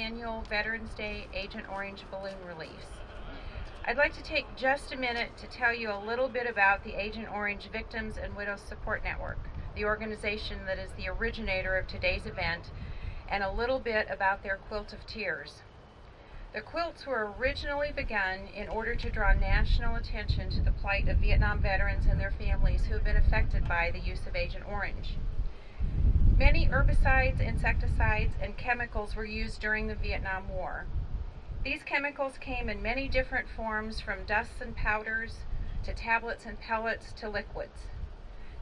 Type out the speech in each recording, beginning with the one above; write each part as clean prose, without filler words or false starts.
annual Veterans Day Agent Orange balloon release. I'd like to take just a minute to tell you a little bit about the Agent Orange Victims and Widows Support Network, the organization that is the originator of today's event, and a little bit about their Quilt of Tears. The quilts were originally begun in order to draw national attention to the plight of Vietnam veterans and their families who have been affected by the use of Agent Orange. Many herbicides, insecticides, and chemicals were used during the Vietnam War. These chemicals came in many different forms, from dusts and powders to tablets and pellets to liquids.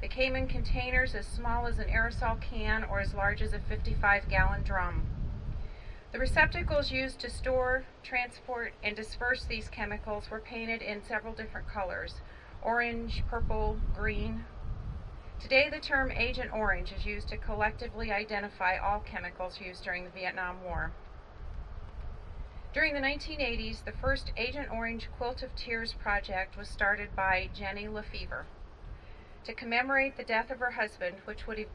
They came in containers as small as an aerosol can or as large as a 55-gallon drum. The receptacles used to store, transport, and disperse these chemicals were painted in several different colors: orange, purple, green. Today, the term Agent Orange is used to collectively identify all chemicals used during the Vietnam War. During the 1980s, the first Agent Orange Quilt of Tears project was started by Jenny Lefevre to commemorate the death of her husband, which would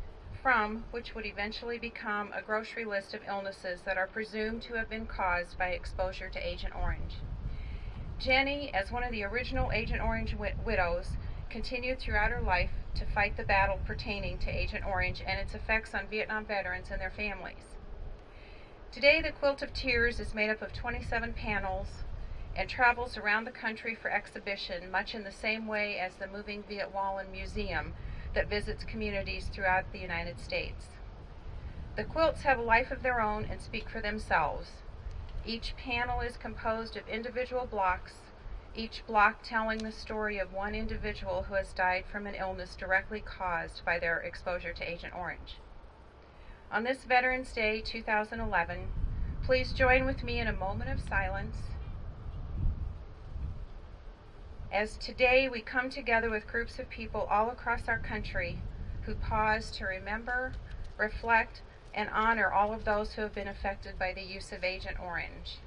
eventually become a grocery list of illnesses that are presumed to have been caused by exposure to Agent Orange. Jenny, as one of the original Agent Orange widows, continued throughout her life to fight the battle pertaining to Agent Orange and its effects on Vietnam veterans and their families. Today, the Quilt of Tears is made up of 27 panels and travels around the country for exhibition, much in the same way as the Moving Viet Wallen Museum that visits communities throughout the United States. The quilts have a life of their own and speak for themselves. Each panel is composed of individual blocks, each block telling the story of one individual who has died from an illness directly caused by their exposure to Agent Orange. On this Veterans Day 2011, please join with me in a moment of silence as today we come together with groups of people all across our country who pause to remember, reflect, and honor all of those who have been affected by the use of Agent Orange.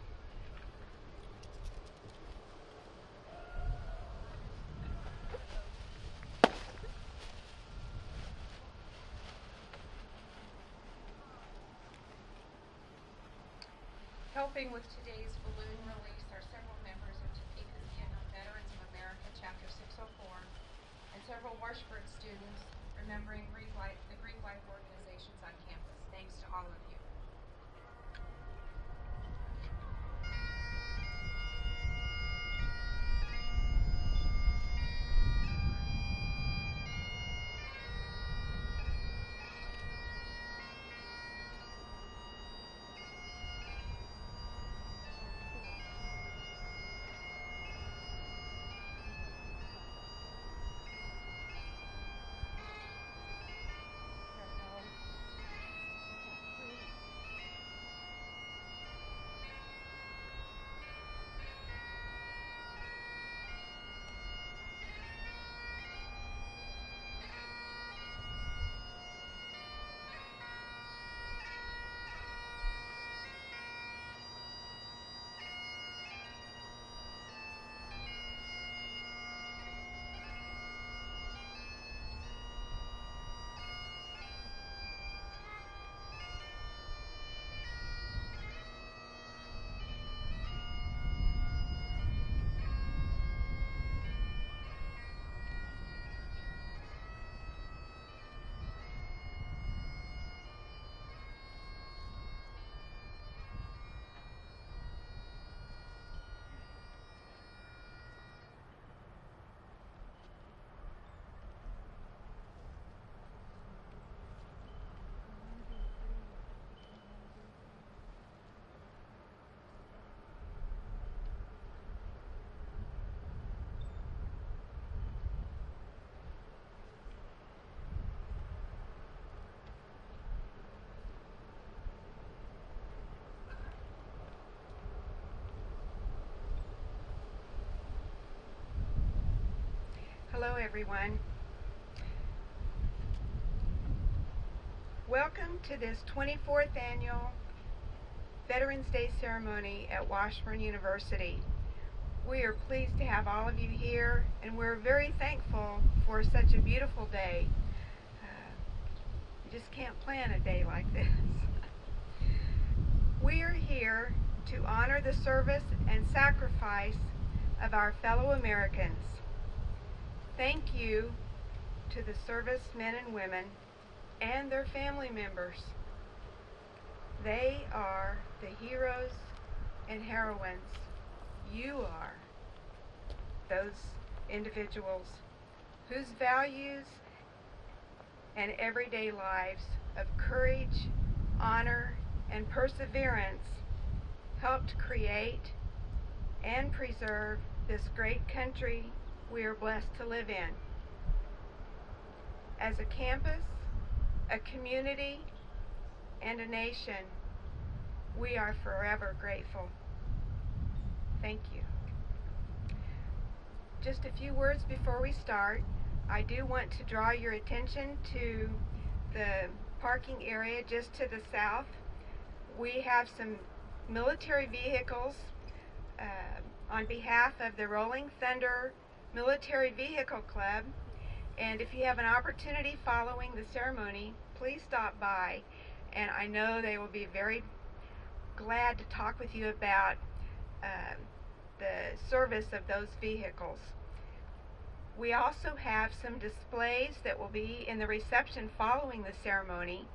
Helping with today's balloon release are several members of Topeka's Vietnam Veterans of America Chapter 604 and several Washburn students remembering the Green Life organizations on campus. Thanks to all of you. Hello everyone. Welcome to this 24th annual Veterans Day ceremony at Washburn University. We are pleased to have all of you here, and we're very thankful for such a beautiful day. You just can't plan a day like this. We are here to honor the service and sacrifice of our fellow Americans. Thank you to the servicemen and women and their family members. They are the heroes and heroines. You are those individuals whose values and everyday lives of courage, honor, and perseverance helped create and preserve this great country we are blessed to live in. As a campus, a community, and a nation, we are forever grateful. Thank you. Just a few words before we start. I do want to draw your attention to the parking area just to the south. We have some military vehicles on behalf of the Rolling Thunder Military Vehicle Club, and if you have an opportunity following the ceremony, please stop by, and I know they will be very glad to talk with you about the service of those vehicles. We also have some displays that will be in the reception following the ceremony.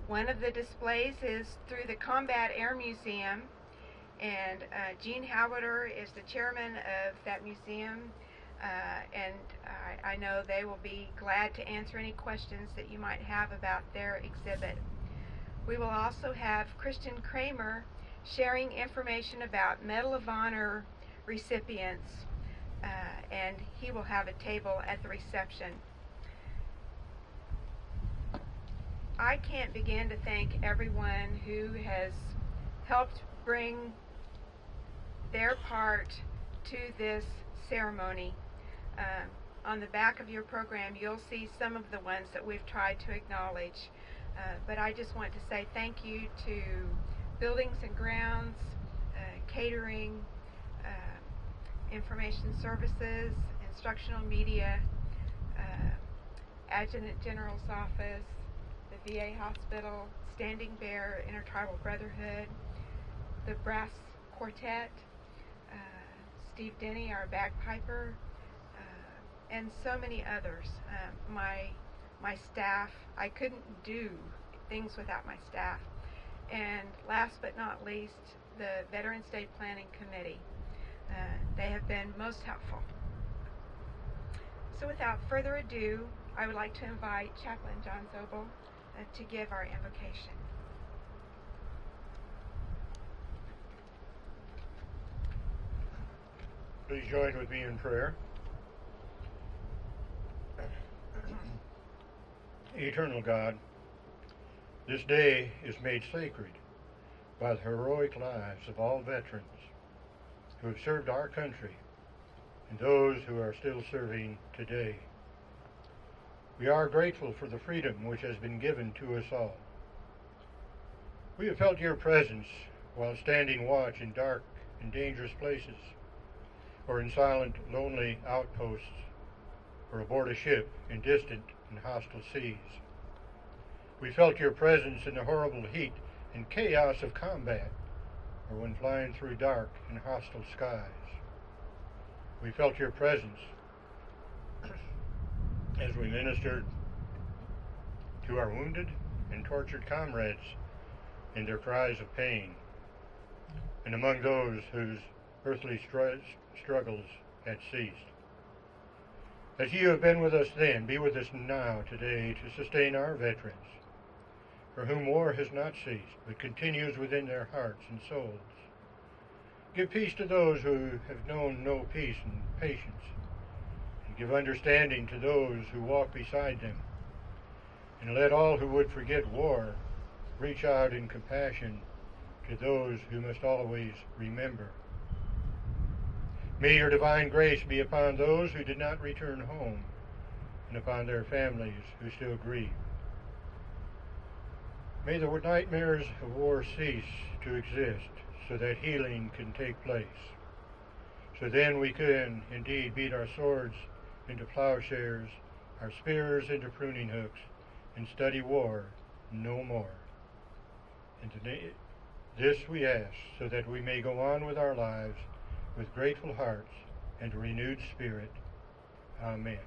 One of the displays is through the Combat Air Museum, and Gene Howiter is the chairman of that museum, and I know they will be glad to answer any questions that you might have about their exhibit. We will also have Christian Kramer sharing information about Medal of Honor recipients, and he will have a table at the reception. I can't begin to thank everyone who has helped bring their part to this ceremony. On the back of your program, you'll see some of the ones that we've tried to acknowledge. But I just want to say thank you to Buildings and Grounds, Catering, Information Services, Instructional Media, Adjutant General's Office, the VA Hospital, Standing Bear, Intertribal Brotherhood, the Brass Quartet, Steve Denny, our bagpiper, and so many others. My staff, I couldn't do things without my staff. And last but not least, the Veterans Day Planning Committee. They have been most helpful. So without further ado, I would like to invite Chaplain John Zobel to give our invocation. Please join with me in prayer. Eternal God, this day is made sacred by the heroic lives of all veterans who have served our country and those who are still serving today. We are grateful for the freedom which has been given to us all. We have felt your presence while standing watch in dark and dangerous places, or in silent, lonely outposts, or aboard a ship in distant and hostile seas. We felt your presence in the horrible heat and chaos of combat, or when flying through dark and hostile skies. We felt your presence as we ministered to our wounded and tortured comrades in their cries of pain, and among those whose earthly struggles had ceased. As you have been with us then, be with us now, today, to sustain our veterans, for whom war has not ceased, but continues within their hearts and souls. Give peace to those who have known no peace and patience, and give understanding to those who walk beside them. And let all who would forget war reach out in compassion to those who must always remember. May your divine grace be upon those who did not return home, and upon their families who still grieve. May the nightmares of war cease to exist, so that healing can take place. So then we can indeed beat our swords into plowshares, our spears into pruning hooks, and study war no more. This we ask so that we may go on with our lives with grateful hearts and a renewed spirit. Amen.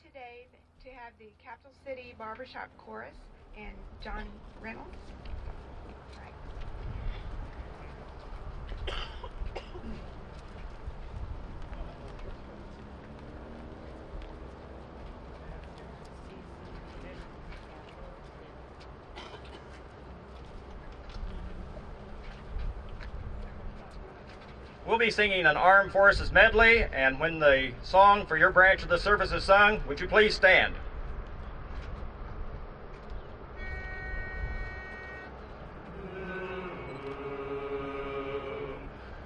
Today to have the Capital City Barbershop Chorus and John Reynolds. Right. We'll be singing an Armed Forces medley, and when the song for your branch of the service is sung, would you please stand?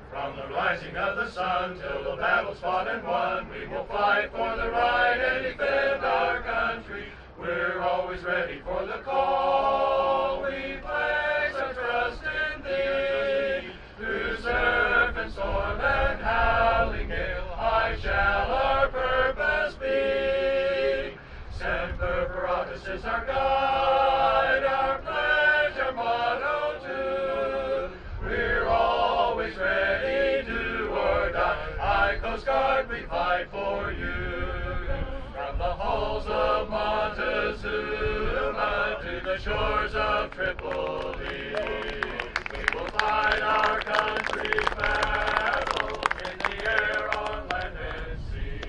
From the rising of the sun till the battle's fought and won, we will fight for the right and defend our country. We're always ready for the call. We place our trust in thee. Through surf and storm and howling gale, high shall our purpose be. Semper Paratus is our guide, our pledge, our motto too. We're always ready, do or die. High Coast Guard, we fight for you. From the halls of Montezuma to the shores of Tripoli, we will fight our country's battles in the air, on land and sea.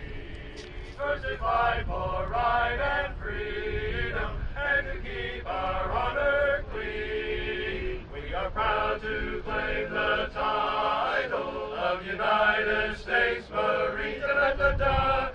First we fight for right and freedom, and to keep our honor clean. We are proud to claim the title of United States Marines. Da-da-da-da,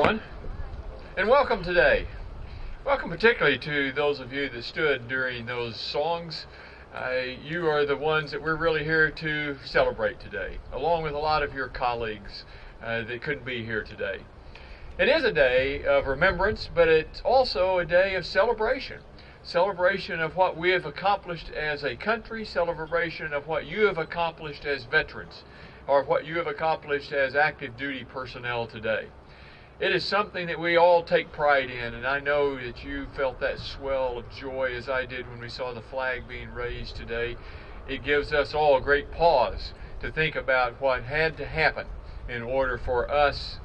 everyone, and welcome today. Welcome particularly to those of you that stood during those songs. You are the ones that we're really here to celebrate today, along with a lot of your colleagues that couldn't be here today. It is a day of remembrance, but it's also a day of celebration. Celebration of what we have accomplished as a country, celebration of what you have accomplished as veterans, or what you have accomplished as active duty personnel today. It is something that we all take pride in, and I know that you felt that swell of joy as I did when we saw the flag being raised today. It gives us all a great pause to think about what had to happen in order for us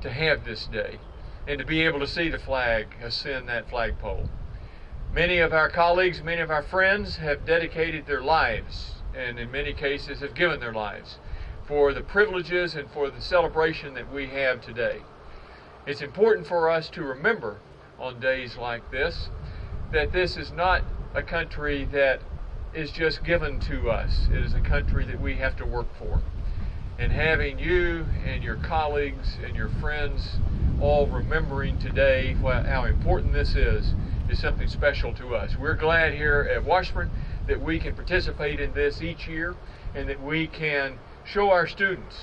to have this day and to be able to see the flag ascend that flagpole. Many of our colleagues, many of our friends have dedicated their lives, and in many cases have given their lives for the privileges and for the celebration that we have today. It's important for us to remember on days like this that this is not a country that is just given to us. It is a country that we have to work for. And having you and your colleagues and your friends all remembering today how important this is something special to us. We're glad here at Washburn that we can participate in this each year and that we can show our students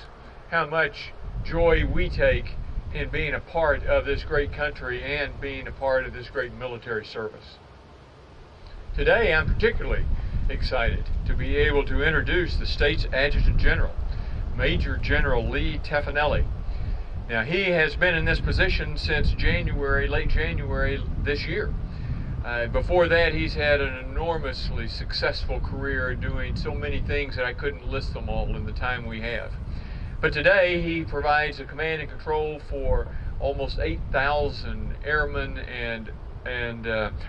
how much joy we take in being a part of this great country and being a part of this great military service. Today I'm particularly excited to be able to introduce the state's Adjutant General, Major General Lee Teffanelli. Now he has been in this position since late January this year. Before that, he's had an enormously successful career doing so many things that I couldn't list them all in the time we have. But today he provides the command and control for almost 8,000 airmen and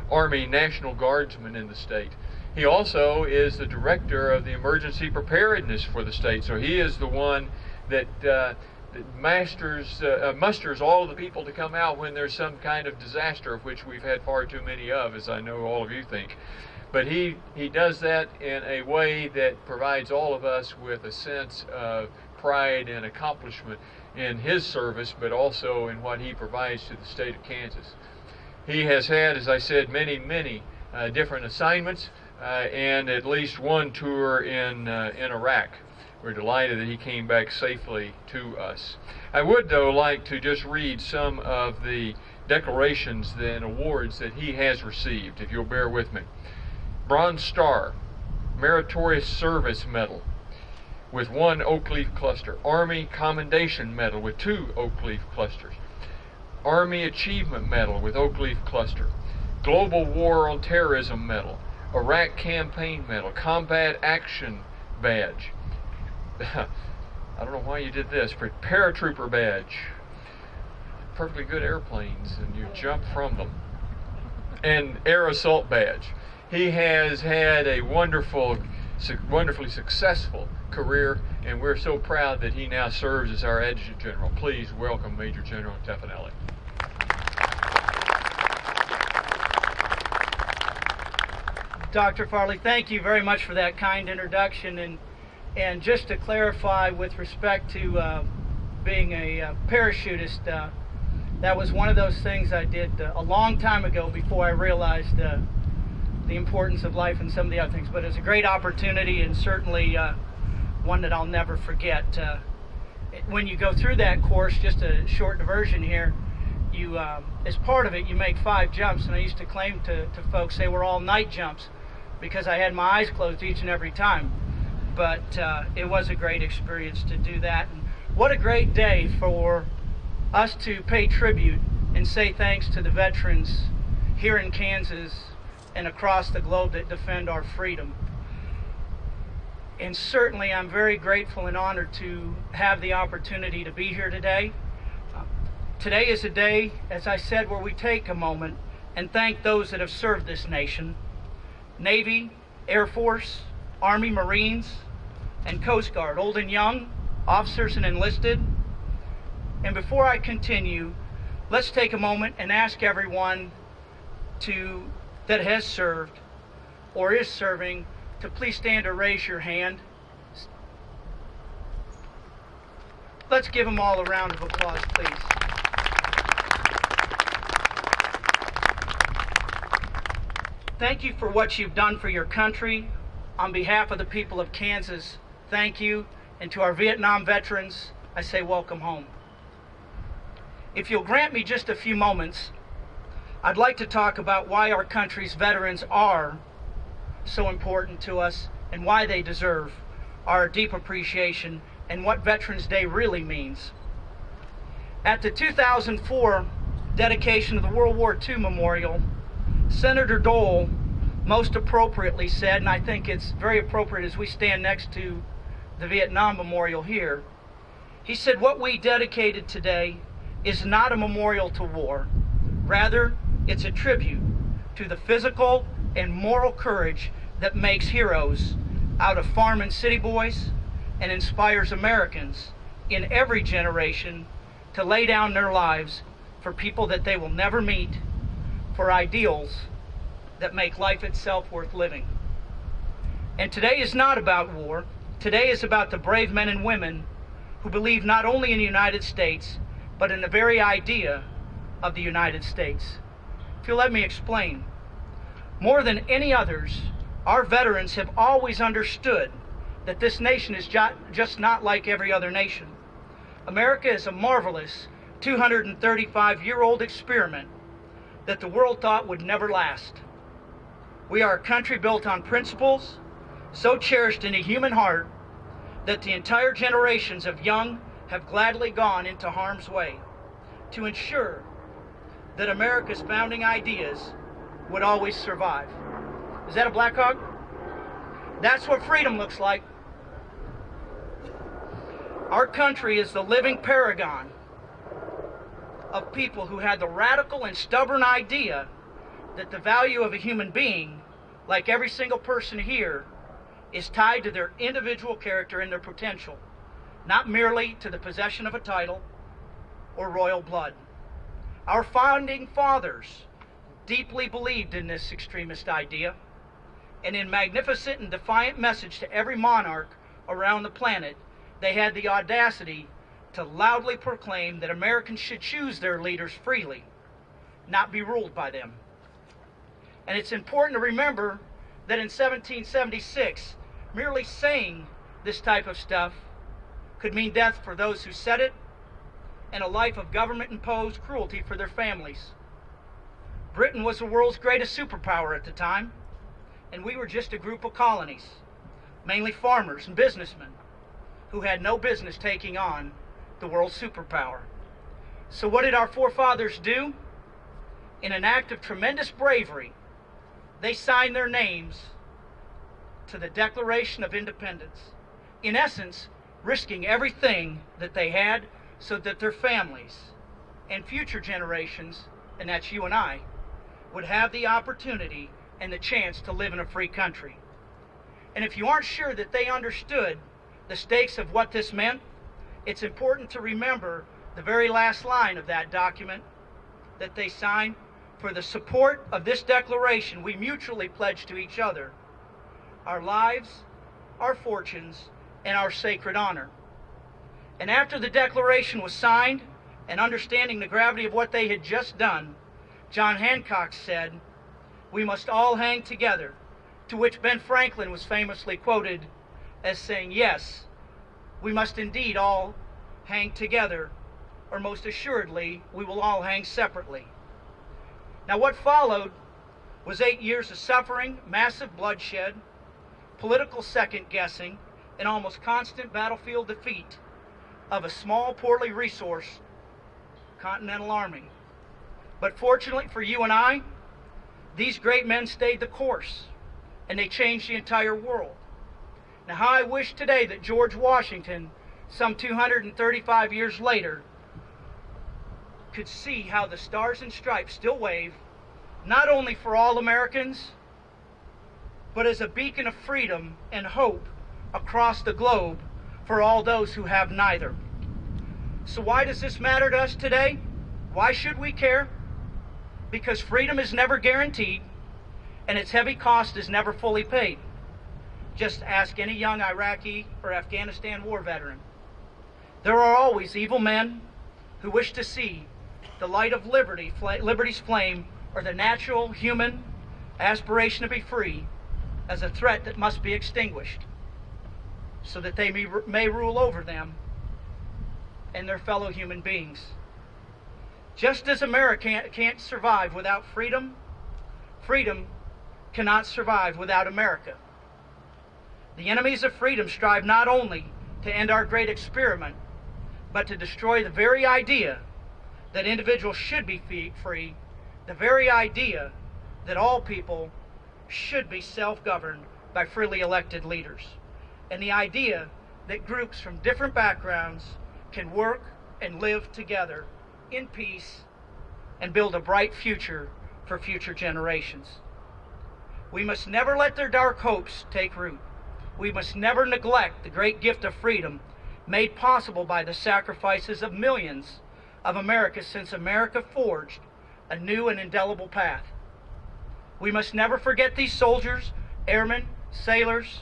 Army National Guardsmen in the state. He also is the director of the emergency preparedness for the state, so he is the one that musters all of the people to come out when there's some kind of disaster, of which we've had far too many of, as I know all of you think. But he does that in a way that provides all of us with a sense of pride and accomplishment in his service, but also in what he provides to the state of Kansas. He has had, as I said, many different assignments and at least one tour in Iraq. We're delighted that he came back safely to us. I would, though, like to just read some of the declarations and awards that he has received, if you'll bear with me. Bronze Star, Meritorious Service Medal with 1 oak leaf cluster, Army Commendation Medal with 2 oak leaf clusters, Army Achievement Medal with oak leaf cluster, Global War on Terrorism Medal, Iraq Campaign Medal, Combat Action Badge. I don't know why you did this, but Paratrooper Badge. Perfectly good airplanes, and you jump from them. And Air Assault Badge. He has had a wonderfully successful career, and we're so proud that he now serves as our Adjutant General. Please welcome Major General Teffanelli. Dr. Farley, thank you very much for that kind introduction. And just to clarify with respect to being a parachutist, that was one of those things I did a long time ago before I realized the importance of life and some of the other things. But it was a great opportunity and certainly one that I'll never forget. When you go through that course, just a short diversion here, you as part of it, you make 5 jumps. And I used to claim to folks they were all night jumps because I had my eyes closed each and every time. But it was a great experience to do that. And what a great day for us to pay tribute and say thanks to the veterans here in Kansas and across the globe that defend our freedom. And certainly I'm very grateful and honored to have the opportunity to be here today. Today is a day, as I said, where we take a moment and thank those that have served this nation. Navy, Air Force, Army, Marines, and Coast Guard, old and young, officers and enlisted. And before I continue, let's take a moment and ask everyone that has served or is serving to please stand or raise your hand. Let's give them all a round of applause, please. thank you for what you've done for your country. On behalf of the people of Kansas, thank you. And to our Vietnam veterans, I say welcome home. If you'll grant me just a few moments, I'd like to talk about why our country's veterans are so important to us and why they deserve our deep appreciation and what Veterans Day really means. At the 2004 dedication of the World War II Memorial, Senator Dole most appropriately said, and I think it's very appropriate as we stand next to the Vietnam Memorial here, he said, what we dedicated today is not a memorial to war. Rather, it's a tribute to the physical and moral courage that makes heroes out of farm and city boys and inspires Americans in every generation to lay down their lives for people that they will never meet, for ideals that make life itself worth living. And today is not about war. Today is about the brave men and women who believe not only in the United States, but in the very idea of the United States. If you'll let me explain. More than any others, our veterans have always understood that this nation is just not like every other nation. America is a marvelous 235-year-old experiment that the world thought would never last. We are a country built on principles so cherished in the human heart that the entire generations of young have gladly gone into harm's way to ensure that America's founding ideas would always survive. Is that a Black Hawk? That's what freedom looks like. Our country is the living paragon of people who had the radical and stubborn idea that the value of a human being, like every single person here, is tied to their individual character and their potential, not merely to the possession of a title or royal blood. Our founding fathers deeply believed in this extremist idea, and in magnificent and defiant message to every monarch around the planet, they had the audacity to loudly proclaim that Americans should choose their leaders freely, not be ruled by them. And it's important to remember that in 1776, merely saying this type of stuff could mean death for those who said it and a life of government-imposed cruelty for their families. Britain was the world's greatest superpower at the time, and we were just a group of colonies, mainly farmers and businessmen, who had no business taking on the world's superpower. So what did our forefathers do? In an act of tremendous bravery, they signed their names to the Declaration of Independence, in essence, risking everything that they had so that their families and future generations, and that's you and I, would have the opportunity and the chance to live in a free country. And if you aren't sure that they understood the stakes of what this meant, it's important to remember the very last line of that document that they signed. For the support of this declaration, we mutually pledge to each other our lives, our fortunes, and our sacred honor. And after the declaration was signed, and understanding the gravity of what they had just done, John Hancock said, "We must all hang together," to which Ben Franklin was famously quoted as saying, "Yes, we must indeed all hang together, or most assuredly, we will all hang separately." Now what followed was 8 years of suffering, massive bloodshed, political second-guessing, and almost constant battlefield defeat of a small, poorly resourced Continental Army. But fortunately for you and I, these great men stayed the course, and they changed the entire world. Now how I wish today that George Washington, some 235 years later, could see how the stars and stripes still wave, not only for all Americans, but as a beacon of freedom and hope across the globe for all those who have neither. So why does this matter to us today? Why should we care? Because freedom is never guaranteed, and its heavy cost is never fully paid. Just ask any young Iraqi or Afghanistan war veteran. There are always evil men who wish to see the light of liberty's flame, or the natural human aspiration to be free as a threat that must be extinguished, so that they may rule over them and their fellow human beings. Just as America can't survive without freedom, freedom cannot survive without America. The enemies of freedom strive not only to end our great experiment, but to destroy the very idea that individuals should be free, the very idea that all people should be self-governed by freely elected leaders, and the idea that groups from different backgrounds can work and live together in peace and build a bright future for future generations. We must never let their dark hopes take root. We must never neglect the great gift of freedom made possible by the sacrifices of millions of Americans since America forged a new and indelible path. We must never forget these soldiers, airmen, sailors,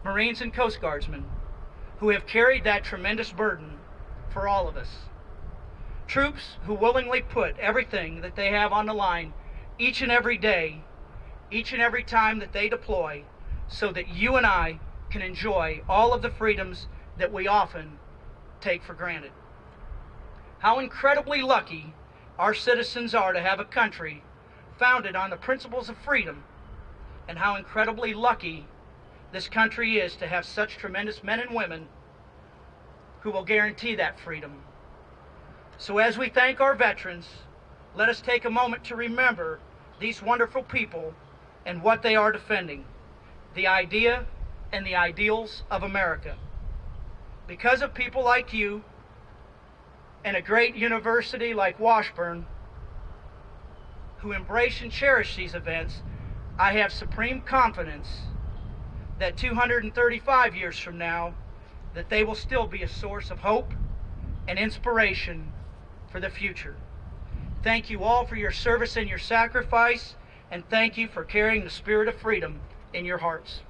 Marines, and Coast Guardsmen who have carried that tremendous burden for all of us. Troops who willingly put everything that they have on the line each and every day, each and every time that they deploy, so that you and I can enjoy all of the freedoms that we often take for granted. How incredibly lucky our citizens are to have a country founded on the principles of freedom, and how incredibly lucky this country is to have such tremendous men and women who will guarantee that freedom. So as we thank our veterans, let us take a moment to remember these wonderful people and what they are defending, the idea and the ideals of America. Because of people like you and a great university like Washburn, who embrace and cherish these events, I have supreme confidence that 235 years from now, that they will still be a source of hope and inspiration for the future. Thank you all for your service and your sacrifice, and thank you for carrying the spirit of freedom in your hearts.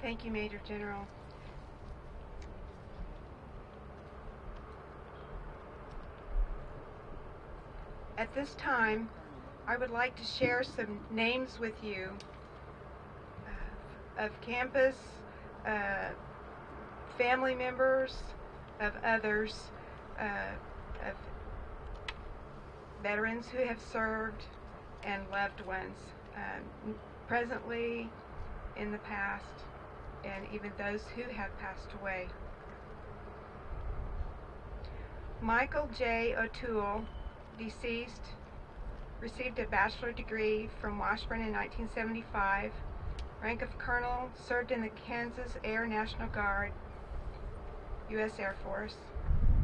Thank you, Major General. At this time, I would like to share some names with you of campus, family members, of others, of veterans who have served, and loved ones, presently, in the past, and even those who have passed away. Michael J. O'Toole, deceased, received a bachelor's degree from Washburn in 1975, rank of colonel, served in the Kansas Air National Guard, U.S. Air Force,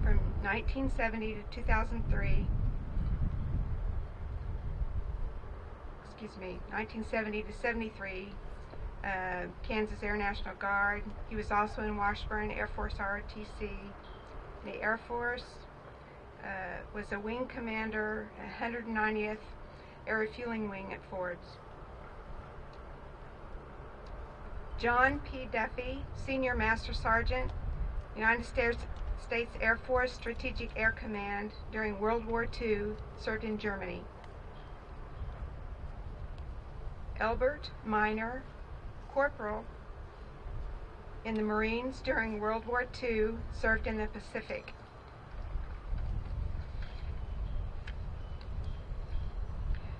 from 1970 to 2003. 1970 to 73, Kansas Air National Guard. He was also in Washburn Air Force ROTC. The Air Force was a wing commander, 190th Air Refueling Wing at Ford's. John P. Duffy, Senior Master Sergeant, United States Air Force Strategic Air Command during World War II, served in Germany. Elbert Miner, Corporal in the Marines during World War II, served in the Pacific.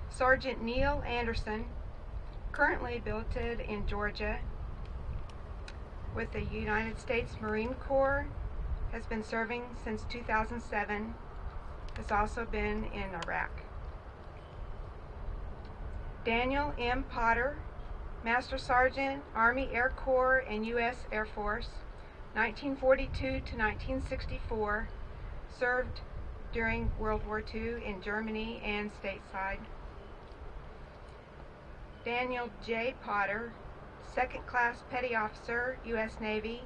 Sergeant Neil Anderson, currently billeted in Georgia with the United States Marine Corps, has been serving since 2007, has also been in Iraq. Daniel M. Potter, Master Sergeant, Army Air Corps and U.S. Air Force, 1942 to 1964, served during World War II in Germany and stateside. Daniel J. Potter, Second Class Petty Officer, U.S. Navy,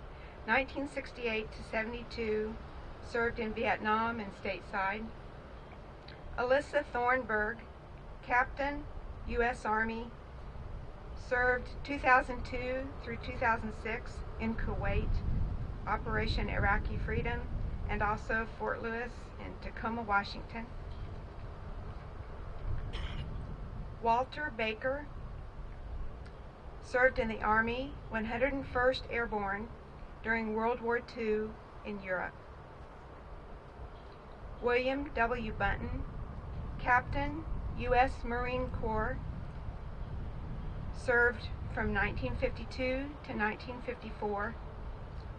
1968 to 72, served in Vietnam and stateside. Alyssa Thornburg, Captain, U.S. Army, served 2002 through 2006 in Kuwait, Operation Iraqi Freedom, and also Fort Lewis and Tacoma, Washington. Walter Baker, served in the Army, 101st Airborne, during World War II in Europe. William W. Bunton, Captain, U.S. Marine Corps, served from 1952 to 1954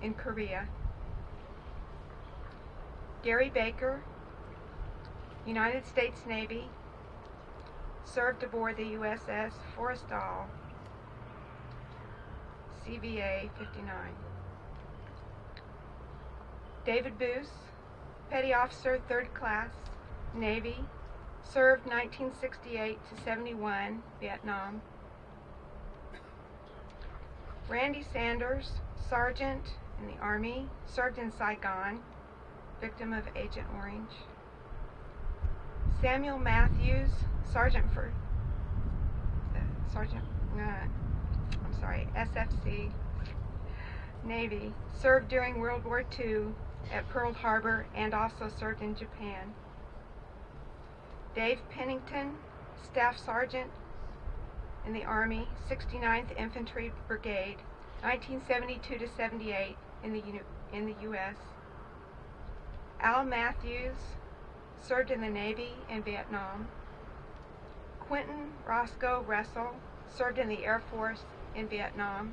in Korea. Gary Baker, United States Navy, served aboard the USS Forrestal, CVA 59. David Boos, Petty Officer, 3rd Class, Navy, served 1968 to 71, Vietnam. Randy Sanders, Sergeant in the Army, served in Saigon, victim of Agent Orange. Samuel Matthews, SFC, Navy, served during World War II at Pearl Harbor and also served in Japan. Dave Pennington, Staff Sergeant in the Army, 69th Infantry Brigade, 1972 to 78 in the U.S. Al Matthews, served in the Navy in Vietnam. Quentin Roscoe Russell, served in the Air Force in Vietnam.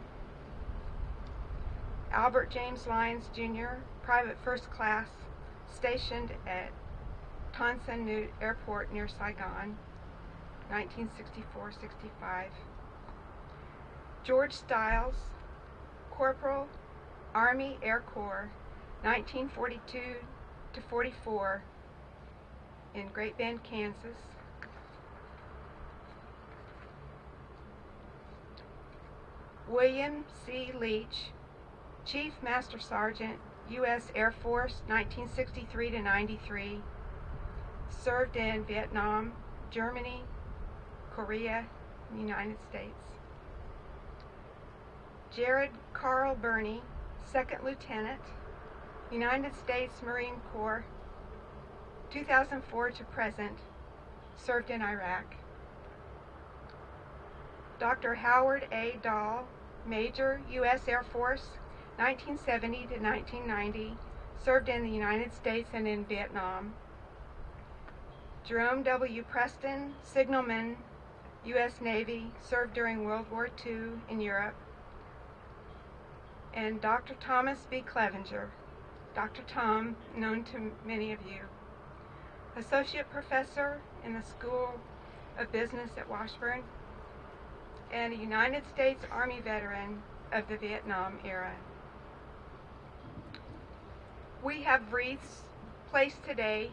Albert James Lyons, Jr., Private First Class, stationed at Tan Son Nhut Airport near Saigon, 1964-65. George Stiles, Corporal, Army Air Corps, 1942 to 44 in Great Bend, Kansas. William C. Leach, Chief Master Sergeant, U.S. Air Force, 1963 to 93, served in Vietnam, Germany, Korea, and the United States. Jared Carl Burney, 2nd Lieutenant, United States Marine Corps, 2004 to present, served in Iraq. Dr. Howard A. Dahl, Major, U.S. Air Force, 1970 to 1990, served in the United States and in Vietnam. Jerome W. Preston, Signalman, U.S. Navy, served during World War II in Europe. And Dr. Thomas B. Clevenger, Dr. Tom, known to many of you, Associate Professor in the School of Business at Washburn, and a United States Army veteran of the Vietnam era. We have wreaths placed today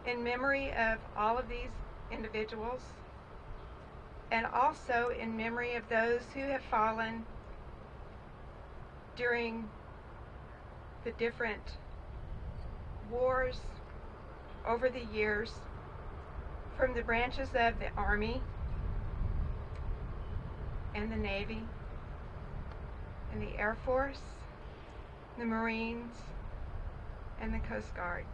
in memory of all of these individuals, and also in memory of those who have fallen during the different wars over the years from the branches of the Army and the Navy and the Air Force, the Marines, and the Coast Guard.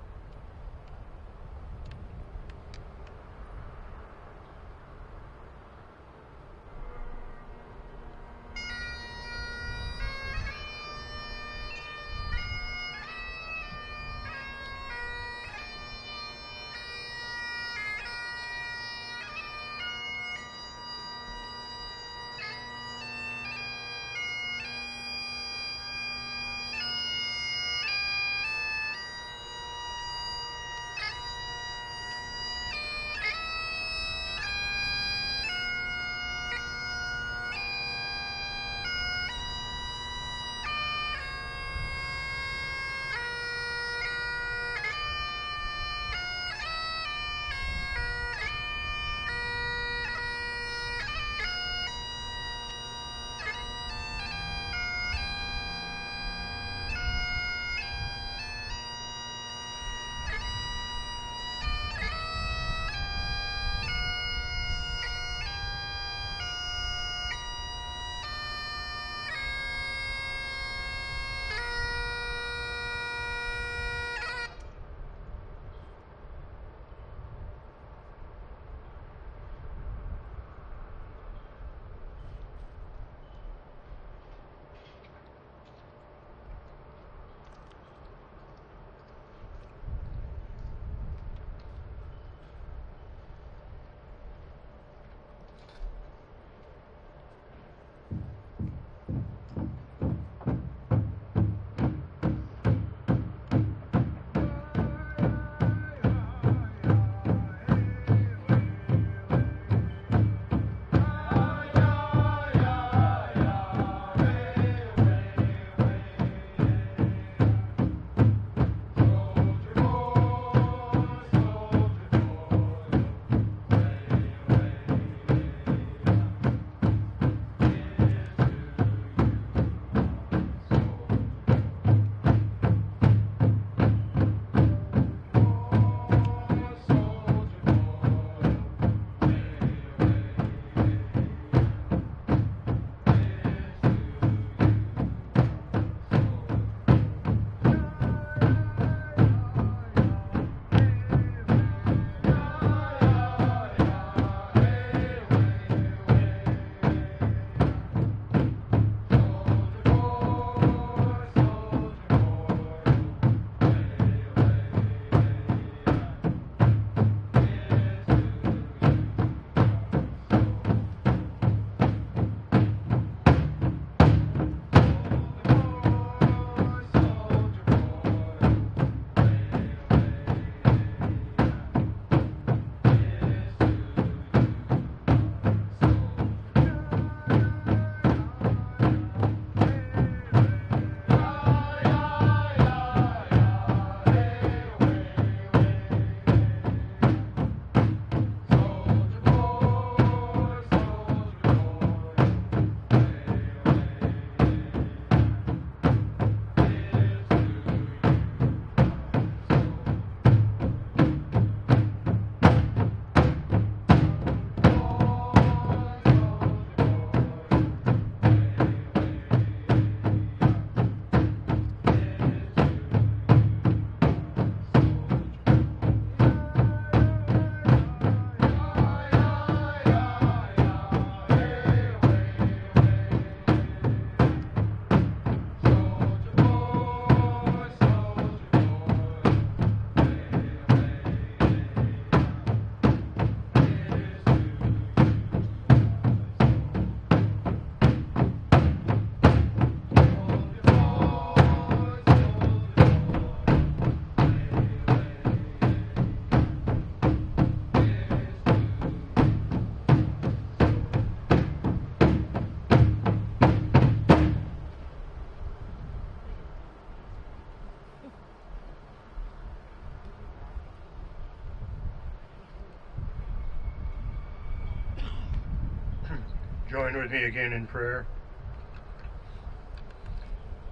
Join with me again in prayer.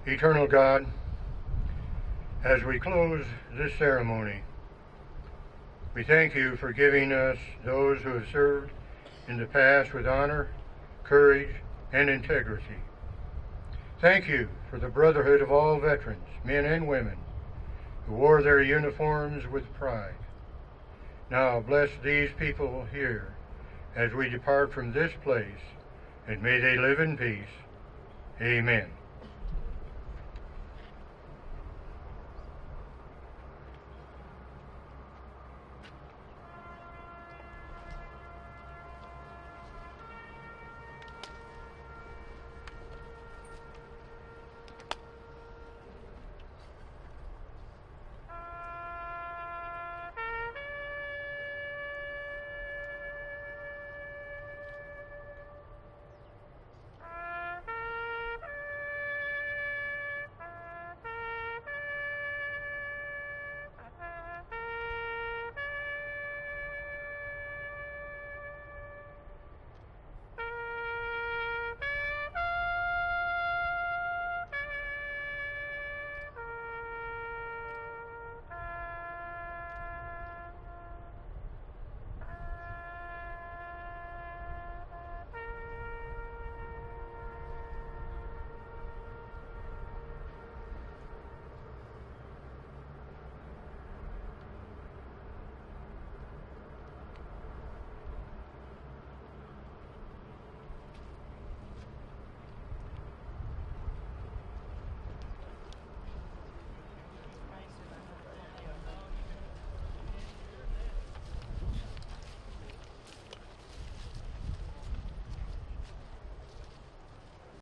Eternal God, as we close this ceremony, we thank you for giving us those who have served in the past with honor, courage, and integrity. Thank you for the brotherhood of all veterans, men and women, who wore their uniforms with pride. Now bless these people here as we depart from this place, and may they live in peace. Amen.